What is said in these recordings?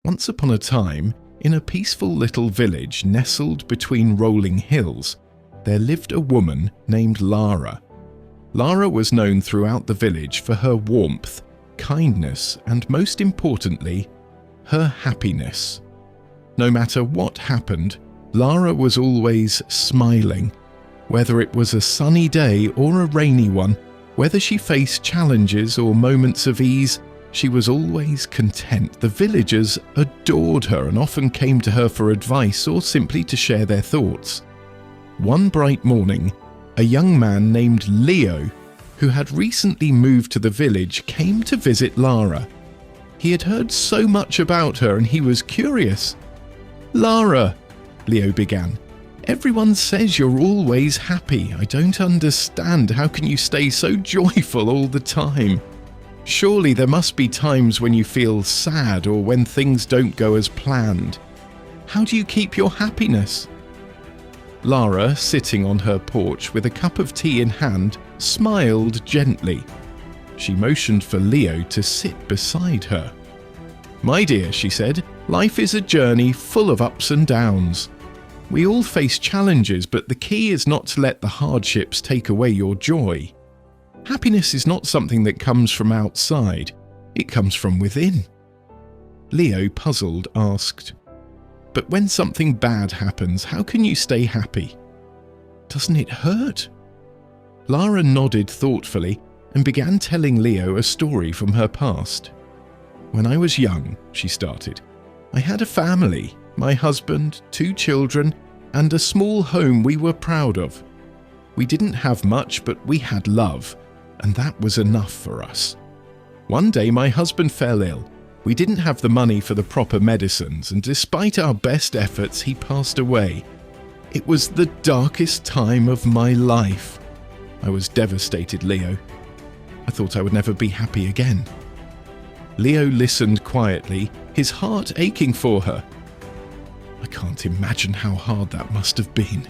Once upon a time, in a peaceful little village nestled between rolling hills, there lived a woman named Lara. Lara was known throughout the village for her warmth, kindness, and most importantly, her happiness. No matter what happened, Lara was always smiling. Whether it was a sunny day or a rainy one, whether she faced challenges or moments of ease, she was always content. The villagers adored her and often came to her for advice or simply to share their thoughts. One bright morning, a young man named Leo, who had recently moved to the village, came to visit Lara. He had heard so much about her and he was curious. "Lara," Leo began, "everyone says you're always happy. I don't understand. How can you stay so joyful all the time? Surely there must be times when you feel sad or when things don't go as planned. How do you keep your happiness?" Lara, sitting on her porch with a cup of tea in hand, smiled gently. She motioned for Leo to sit beside her. "My dear," she said, "life is a journey full of ups and downs. We all face challenges, but the key is not to let the hardships take away your joy. Happiness is not something that comes from outside, it comes from within." Leo, puzzled, asked, "But when something bad happens, how can you stay happy? Doesn't it hurt?" Lara nodded thoughtfully and began telling Leo a story from her past. "When I was young," she started, "I had a family, my husband, 2 children, and a small home we were proud of. We didn't have much, but we had love, and that was enough for us. One day my husband fell ill. We didn't have the money for the proper medicines, and despite our best efforts, he passed away. It was the darkest time of my life. I was devastated, Leo. I thought I would never be happy again." Leo listened quietly, his heart aching for her. "I can't imagine how hard that must have been,"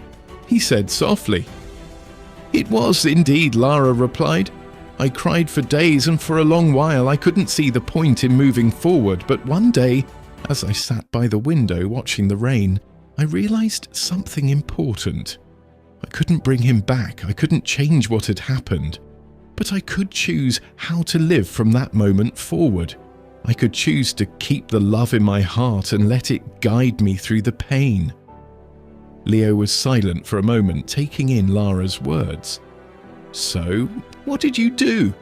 he said softly. "It was indeed," Lara replied. "I cried for days, and for a long while I couldn't see the point in moving forward, but one day, as I sat by the window watching the rain, I realized something important. I couldn't bring him back, I couldn't change what had happened, but I could choose how to live from that moment forward. I could choose to keep the love in my heart and let it guide me through the pain." Leo was silent for a moment, taking in Lara's words. "So, what did you do?"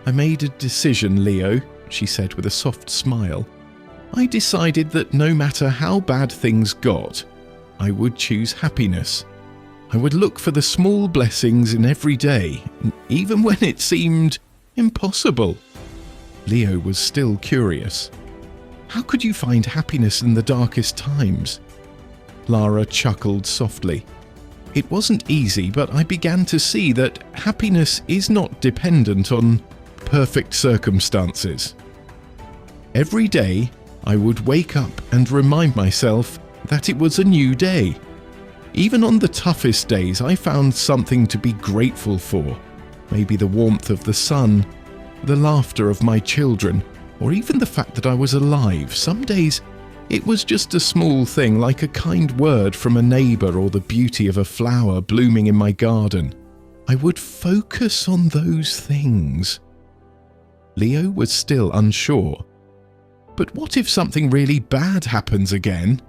"I made a decision, Leo," she said with a soft smile. "I decided that no matter how bad things got, I would choose happiness. I would look for the small blessings in every day, even when it seemed impossible." Leo was still curious. "How could you find happiness in the darkest times?" Lara chuckled softly. "It wasn't easy, but I began to see that happiness is not dependent on perfect circumstances. Every day, I would wake up and remind myself that it was a new day. Even on the toughest days, I found something to be grateful for. Maybe the warmth of the sun, the laughter of my children, or even the fact that I was alive. Some days, it was just a small thing like a kind word from a neighbour or the beauty of a flower blooming in my garden. I would focus on those things." Leo was still unsure. "But what if something really bad happens again?"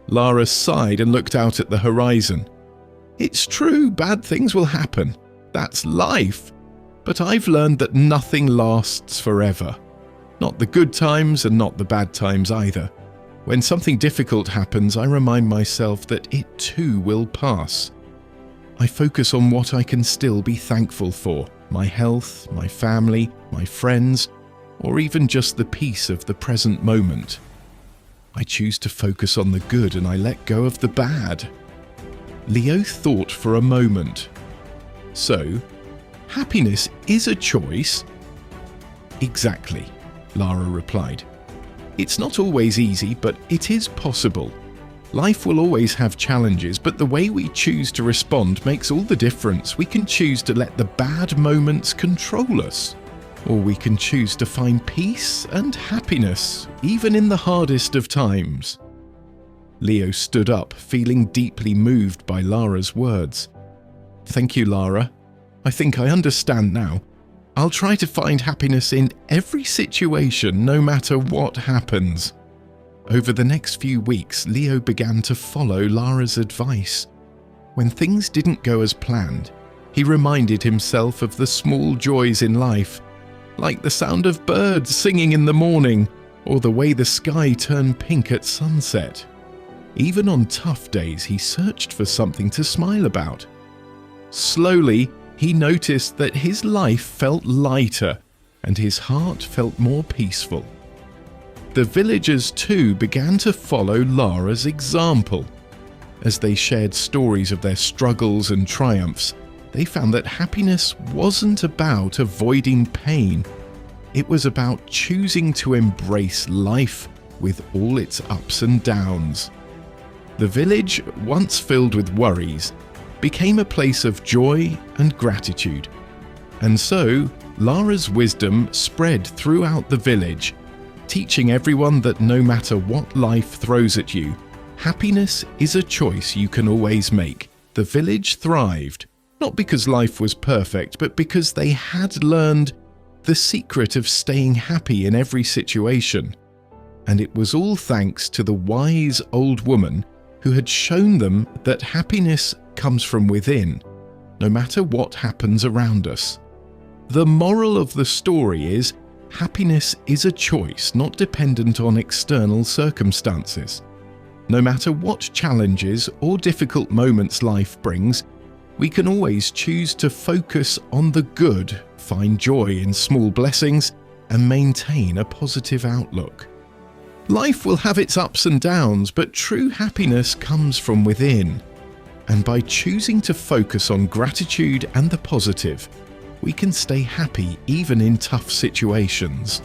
Lara sighed and looked out at the horizon. "It's true, bad things will happen. That's life. But I've learned that nothing lasts forever. Not the good times and not the bad times either. When something difficult happens, I remind myself that it too will pass. I focus on what I can still be thankful for, my health, my family, my friends, or even just the peace of the present moment. I choose to focus on the good and I let go of the bad." Leo thought for a moment. "So, happiness is a choice?" "Exactly," Lara replied. "It's not always easy, but it is possible. Life will always have challenges, but the way we choose to respond makes all the difference. We can choose to let the bad moments control us, or we can choose to find peace and happiness even in the hardest of times. Leo stood up, feeling deeply moved by Lara's words. Thank you, Lara. I think I understand now. I'll try to find happiness in every situation, no matter what happens. Over the next few weeks, Leo began to follow Lara's advice. When things didn't go as planned, he reminded himself of the small joys in life, like the sound of birds singing in the morning or the way the sky turned pink at sunset. Even on tough days, he searched for something to smile about. Slowly, he noticed that his life felt lighter and his heart felt more peaceful. The villagers too began to follow Lara's example. As they shared stories of their struggles and triumphs, they found that happiness wasn't about avoiding pain. It was about choosing to embrace life with all its ups and downs. The village, once filled with worries, became a place of joy and gratitude. And so, Lara's wisdom spread throughout the village, teaching everyone that no matter what life throws at you, happiness is a choice you can always make. The village thrived, not because life was perfect, but because they had learned the secret of staying happy in every situation. And it was all thanks to the wise old woman who had shown them that happiness comes from within, no matter what happens around us. The moral of the story is, happiness is a choice not dependent on external circumstances. No matter what challenges or difficult moments life brings, we can always choose to focus on the good, find joy in small blessings, and maintain a positive outlook. Life will have its ups and downs, but true happiness comes from within. And by choosing to focus on gratitude and the positive, we can stay happy even in tough situations.